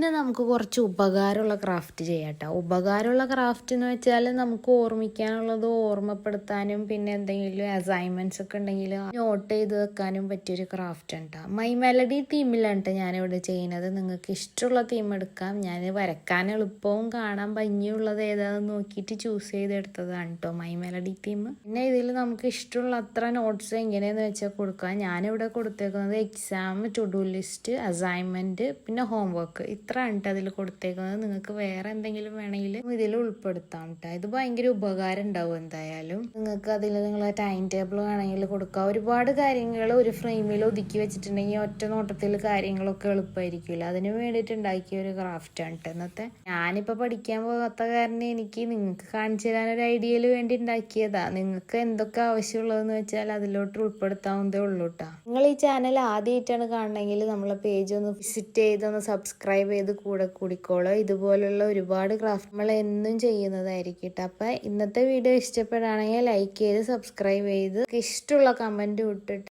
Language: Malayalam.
ഇന്ന് നമുക്ക് കുറച്ച് ഉപകാരമുള്ള ക്രാഫ്റ്റ് ചെയ്യാം കേട്ടോ. ഉപകാരമുള്ള ക്രാഫ്റ്റ് എന്ന് വെച്ചാൽ നമുക്ക് ഓർമ്മിക്കാനുള്ളത് ഓർമ്മപ്പെടുത്താനും പിന്നെ എന്തെങ്കിലും അസൈൻമെന്റ്സ് ഒക്കെ ഉണ്ടെങ്കിൽ നോട്ട് ചെയ്ത് വെക്കാനും പറ്റിയൊരു ക്രാഫ്റ്റ് ഉണ്ട്. മൈ മെലഡി തീമിലാണ് കേട്ടോ ഞാനിവിടെ ചെയ്യുന്നത്. നിങ്ങൾക്ക് ഇഷ്ടമുള്ള തീം എടുക്കാം. ഞാൻ വരക്കാൻ എളുപ്പവും കാണാൻ ഭംഗിയുള്ളത് ഏതാണെന്ന് നോക്കിയിട്ട് ചൂസ് ചെയ്തെടുത്തതാണ് കേട്ടോ മൈ മെലഡി തീം. പിന്നെ ഇതിൽ നമുക്ക് ഇഷ്ടമുള്ള അത്ര നോട്ട്സ് എങ്ങനെയാന്ന് വെച്ചാൽ കൊടുക്കാം. ഞാനിവിടെ കൊടുത്തേക്കുന്നത് exam, to do list, assignment പിന്നെ ഹോംവർക്ക്, ഇത്ര ആണ് അതിൽ കൊടുത്തേക്കുന്നത്. നിങ്ങൾക്ക് വേറെ എന്തെങ്കിലും വേണമെങ്കിൽ ഇതിൽ ഉൾപ്പെടുത്താം കേട്ടോ. ഇത് ഭയങ്കര ഉപകാരം ഉണ്ടാവും. എന്തായാലും നിങ്ങൾക്ക് അതിൽ നിങ്ങളെ ടൈം ടേബിൾ വേണമെങ്കിൽ കൊടുക്കാം. ഒരുപാട് കാര്യങ്ങൾ ഒരു ഫ്രെയിമിൽ ഒതുക്കി വെച്ചിട്ടുണ്ടെങ്കിൽ ഒറ്റ നോട്ടത്തിൽ കാര്യങ്ങളൊക്കെ എളുപ്പമായിരിക്കില്ല. അതിന് വേണ്ടിയിട്ട് ഉണ്ടാക്കിയ ഒരു ക്രാഫ്റ്റ് ആണ് കേട്ടോ ഇന്നത്തെ. ഞാനിപ്പോൾ പഠിക്കാൻ പോകാത്ത കാരണം എനിക്ക് നിങ്ങൾക്ക് കാണിച്ചു തരാൻ ഒരു ഐഡിയയിൽ വേണ്ടി ഉണ്ടാക്കിയതാ. നിങ്ങൾക്ക് എന്തൊക്കെ ആവശ്യമുള്ളതെന്ന് വെച്ചാൽ അതിലോട്ട് ഉൾപ്പെടുത്താവുന്നതേ ഉള്ളൂ കേട്ടോ. നിങ്ങൾ ഈ ചാനൽ ആദ്യമായിട്ടാണ് കാണണമെങ്കിൽ നമ്മളെ പേജ് ഒന്ന് വിസിറ്റ് ചെയ്തൊന്ന് സബ്സ്ക്രൈബ് ചെയ്ത് കൂടെ കൂടിക്കോളൂ. ഇതുപോലുള്ള ഒരുപാട് ക്രാഫ്റ്റ് നമ്മൾ എന്നും ചെയ്യുന്നതായിരിക്കും കേട്ടോ. അപ്പം ഇന്നത്തെ വീഡിയോ ഇഷ്ടപ്പെടുകയാണെങ്കിൽ ലൈക്ക് ചെയ്ത് സബ്സ്ക്രൈബ് ചെയ്ത് ഇഷ്ടമുള്ള കമൻറ്റ് വിട്ടിട്ട്